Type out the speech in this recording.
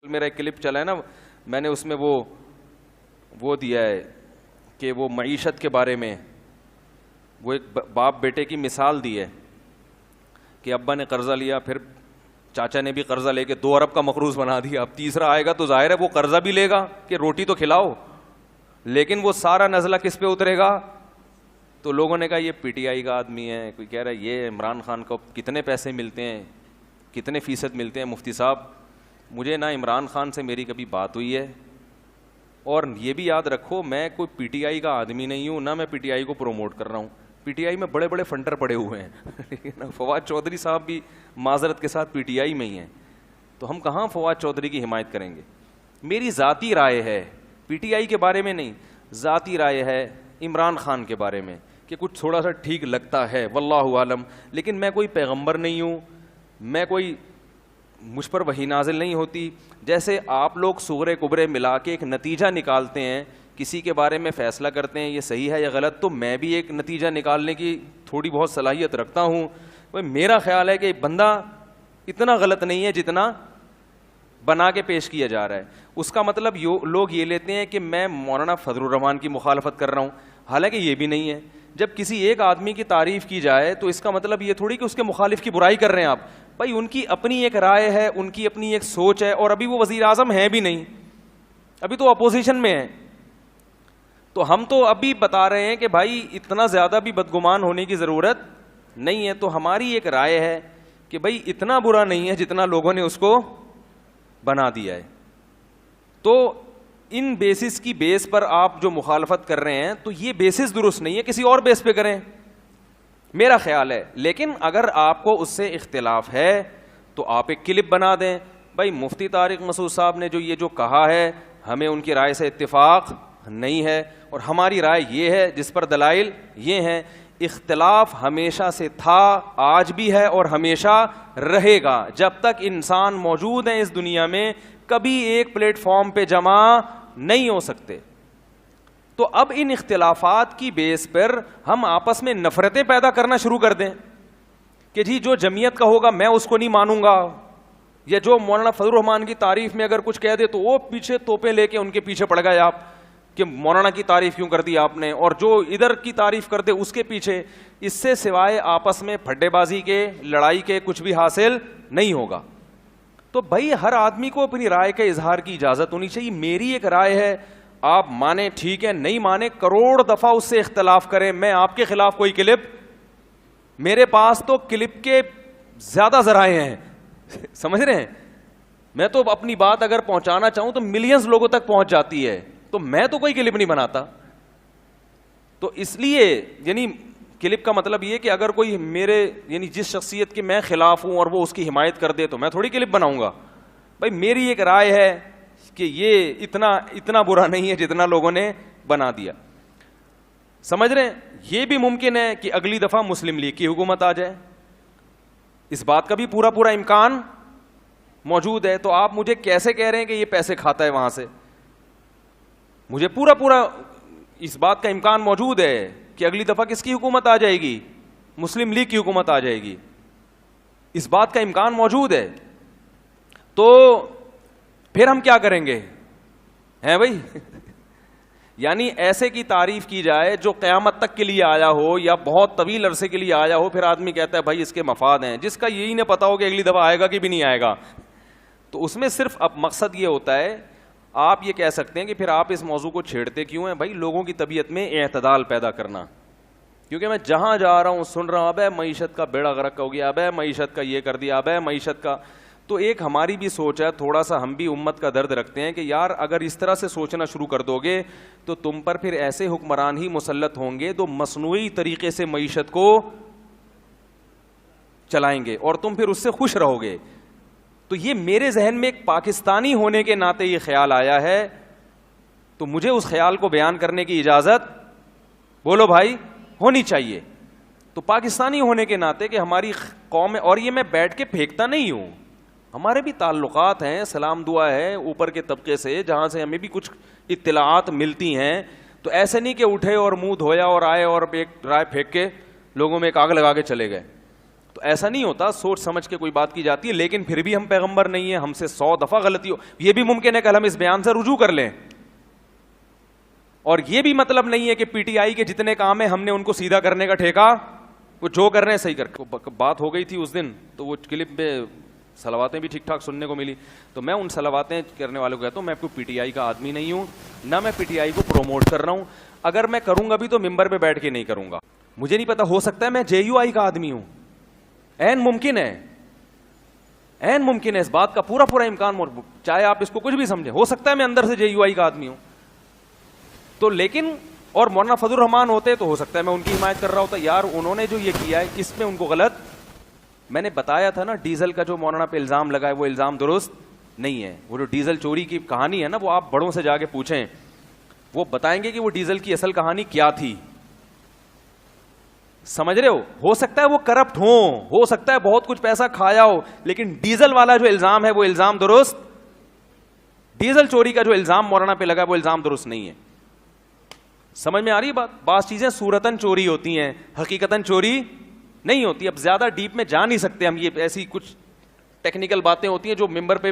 میرا ایک کلپ چلا ہے نا, میں نے اس میں وہ دیا ہے کہ وہ معیشت کے بارے میں وہ ایک باپ بیٹے کی مثال دی ہے کہ ابا نے قرضہ لیا, پھر چاچا نے بھی قرضہ لے کے 2 ارب کا مقروض بنا دیا. اب تیسرا آئے گا تو ظاہر ہے وہ قرضہ بھی لے گا کہ روٹی تو کھلاؤ, لیکن وہ سارا نزلہ کس پہ اترے گا؟ تو لوگوں نے کہا یہ پی ٹی آئی کا آدمی ہے, کوئی کہہ رہا ہے یہ عمران خان کو کتنے پیسے ملتے ہیں, کتنے فیصد ملتے ہیں. مفتی صاحب, مجھے نہ عمران خان سے میری کبھی بات ہوئی ہے, اور یہ بھی یاد رکھو میں کوئی پی ٹی آئی کا آدمی نہیں ہوں, نہ میں پی ٹی آئی کو پروموٹ کر رہا ہوں. پی ٹی آئی میں بڑے بڑے فنڈر پڑے ہوئے ہیں. فواد چودھری صاحب بھی معذرت کے ساتھ پی ٹی آئی میں ہی ہیں, تو ہم کہاں فواد چودھری کی حمایت کریں گے؟ میری ذاتی رائے ہے, پی ٹی آئی کے بارے میں نہیں, ذاتی رائے ہے عمران خان کے بارے میں کہ کچھ تھوڑا سا ٹھیک لگتا ہے, واللہ عالم. لیکن میں کوئی پیغمبر نہیں ہوں, میں کوئی, مجھ پر وحی نازل نہیں ہوتی. جیسے آپ لوگ صغرے کبرے ملا کے ایک نتیجہ نکالتے ہیں, کسی کے بارے میں فیصلہ کرتے ہیں یہ صحیح ہے یا غلط, تو میں بھی ایک نتیجہ نکالنے کی تھوڑی بہت صلاحیت رکھتا ہوں. میرا خیال ہے کہ بندہ اتنا غلط نہیں ہے جتنا بنا کے پیش کیا جا رہا ہے. اس کا مطلب لوگ یہ لیتے ہیں کہ میں مولانا فضل الرحمان کی مخالفت کر رہا ہوں, حالانکہ یہ بھی نہیں ہے. جب کسی ایک آدمی کی تعریف کی جائے تو اس کا مطلب یہ تھوڑی کہ اس کے مخالف کی برائی کر رہے ہیں آپ. بھائی ان کی اپنی ایک رائے ہے, ان کی اپنی ایک سوچ ہے, اور ابھی وہ وزیر اعظم ہیں بھی نہیں, ابھی تو اپوزیشن میں ہیں. تو ہم تو ابھی بتا رہے ہیں کہ بھائی اتنا زیادہ بھی بدگمان ہونے کی ضرورت نہیں ہے. تو ہماری ایک رائے ہے کہ بھائی اتنا برا نہیں ہے جتنا لوگوں نے اس کو بنا دیا ہے. تو ان بیسس کی بیس پر آپ جو مخالفت کر رہے ہیں تو یہ بیسس درست نہیں ہے, کسی اور بیس پہ کریں, میرا خیال ہے. لیکن اگر آپ کو اس سے اختلاف ہے تو آپ ایک کلپ بنا دیں, بھائی مفتی طارق مسعود صاحب نے جو کہا ہے ہمیں ان کی رائے سے اتفاق نہیں ہے, اور ہماری رائے یہ ہے جس پر دلائل یہ ہیں. اختلاف ہمیشہ سے تھا, آج بھی ہے اور ہمیشہ رہے گا. جب تک انسان موجود ہیں اس دنیا میں کبھی ایک پلیٹ فارم پہ جمع نہیں ہو سکتے. تو اب ان اختلافات کی بیس پر ہم آپس میں نفرتیں پیدا کرنا شروع کر دیں کہ جی جو جمعیت کا ہوگا میں اس کو نہیں مانوں گا, یا جو مولانا فضل الرحمان کی تعریف میں اگر کچھ کہہ دے تو وہ پیچھے توپیں لے کے ان کے پیچھے پڑ گئے آپ کہ مولانا کی تعریف کیوں کر دی آپ نے, اور جو ادھر کی تعریف کر دے اس کے پیچھے. اس سے سوائے آپس میں پھڈے بازی کے, لڑائی کے کچھ بھی حاصل نہیں ہوگا. تو بھائی ہر آدمی کو اپنی رائے کے اظہار کی اجازت ہونی چاہیے. میری ایک رائے ہے, آپ مانیں ٹھیک ہے, نہیں مانیں کروڑ دفعہ اس سے اختلاف کریں, میں آپ کے خلاف کوئی کلپ, میرے پاس تو کلپ کے زیادہ ذرائع ہیں, سمجھ رہے ہیں. میں تو اپنی بات اگر پہنچانا چاہوں تو ملینز لوگوں تک پہنچ جاتی ہے, تو میں تو کوئی کلپ نہیں بناتا. تو اس لیے یعنی کلپ کا مطلب یہ کہ اگر کوئی میرے یعنی جس شخصیت کے میں خلاف ہوں اور وہ اس کی حمایت کر دے تو میں تھوڑی کلپ بناؤں گا. بھائی میری ایک رائے ہے کہ یہ اتنا برا نہیں ہے جتنا لوگوں نے بنا دیا. سمجھ رہے ہیں؟ یہ بھی ممکن ہے کہ اگلی دفعہ مسلم لیگ کی حکومت آ جائے, اس بات کا بھی پورا امکان موجود ہے. تو آپ مجھے کیسے کہہ رہے ہیں کہ یہ پیسے کھاتا ہے وہاں سے؟ مجھے پورا اس بات کا امکان موجود ہے کہ اگلی دفعہ کس کی حکومت آ جائے گی؟ مسلم لیگ کی حکومت آ جائے گی, اس بات کا امکان موجود ہے. تو پھر ہم کیا کریں گے ہیں بھائی؟ یعنی ایسے کی تعریف کی جائے جو قیامت تک کے لیے آیا ہو یا بہت طویل عرصے کے لیے آیا ہو, پھر آدمی کہتا ہے بھائی اس کے مفاد ہیں, جس کا یہی نہ پتا ہو کہ اگلی دفعہ آئے گا کہ بھی نہیں آئے گا. تو اس میں صرف اب مقصد یہ ہوتا ہے, آپ یہ کہہ سکتے ہیں کہ پھر آپ اس موضوع کو چھیڑتے کیوں ہیں؟ بھائی لوگوں کی طبیعت میں اعتدال پیدا کرنا. کیونکہ میں جہاں جا رہا ہوں سن رہا ہوں ابے معیشت کا بیڑا غرق ہو گیا, ابے معیشت کا یہ کر دیا, ابے معیشت کا. تو ایک ہماری بھی سوچ ہے, تھوڑا سا ہم بھی امت کا درد رکھتے ہیں کہ یار اگر اس طرح سے سوچنا شروع کر دو گے تو تم پر پھر ایسے حکمران ہی مسلط ہوں گے جو مصنوعی طریقے سے معیشت کو چلائیں گے اور تم پھر اس سے خوش رہو گے. تو یہ میرے ذہن میں ایک پاکستانی ہونے کے ناطے یہ خیال آیا ہے, تو مجھے اس خیال کو بیان کرنے کی اجازت بولو بھائی ہونی چاہیے. تو پاکستانی ہونے کے ناطے کہ ہماری قوم ہے, اور یہ میں بیٹھ کے پھینکتا نہیں ہوں, ہمارے بھی تعلقات ہیں, سلام دعا ہے اوپر کے طبقے سے جہاں سے ہمیں بھی کچھ اطلاعات ملتی ہیں. تو ایسے نہیں کہ اٹھے اور منہ دھویا اور آئے اور ایک رائے پھینک کے لوگوں میں ایک آگ لگا کے چلے گئے. تو ایسا نہیں ہوتا, سوچ سمجھ کے کوئی بات کی جاتی ہے, لیکن پھر بھی ہم پیغمبر نہیں ہیں, ہم سے 100 دفعہ غلطی ہو, یہ بھی ممکن ہے کہ ہم اس بیان سے رجوع کر لیں. اور یہ بھی مطلب نہیں ہے کہ پی ٹی آئی کے جتنے کام ہیں ہم نے ان کو سیدھا کرنے کا ٹھیکہ, وہ جو کر رہے ہیں صحیح کر. بات ہو گئی تھی اس دن, تو وہ کلپ میں صلواتیں بھی ٹھیک ٹھاک سننے کو ملی, تو میں ان صلواتیں کرنے والوں کو کہتا ہوں میں کوئی پی ٹی آئی کا آدمی نہیں ہوں, نہ میں پی ٹی آئی کو پروموٹ کر رہا ہوں. اگر میں کروں گا بھی تو ممبر پہ بیٹھ کے نہیں کروں گا. مجھے نہیں پتا, ہو سکتا ہے میں جے یو آئی کا آدمی ہوں, عین ممکن ہے, عین ممکن ہے, اس بات کا پورا پورا امکان, چاہے آپ اس کو کچھ بھی سمجھیں, ہو سکتا ہے میں اندر سے جے یو آئی کا آدمی ہوں. تو لیکن اور مولانا فضل الرحمان ہوتے تو ہو سکتا ہے میں ان کی حمایت کر رہا ہوتا, یار انہوں نے جو یہ کیا ہے اس میں ان کو غلط. میں نے بتایا تھا نا, ڈیزل کا جو مولانا پہ الزام لگا ہے وہ الزام درست نہیں ہے. وہ جو ڈیزل چوری کی کہانی ہے نا, وہ آپ بڑوں سے جا کے پوچھیں, وہ بتائیں گے کہ وہ ڈیزل کی اصل کہانی کیا تھی. سمجھ رہے ہو سکتا ہے وہ کرپٹ ہو سکتا ہے بہت کچھ پیسہ کھایا ہو, لیکن ڈیزل والا جو الزام ہے وہ الزام درست, ڈیزل چوری کا جو الزام مولانا پہ لگا ہے وہ الزام درست نہیں ہے. سمجھ میں آ رہی بات؟ بعض چیزیں صورتاً چوری ہوتی ہیں, حقیقتاً چوری نہیں ہوتی. اب زیادہ ڈیپ میں جا نہیں سکتے ہم, یہ ایسی کچھ ٹیکنیکل باتیں ہوتی ہیں جو ممبر پہ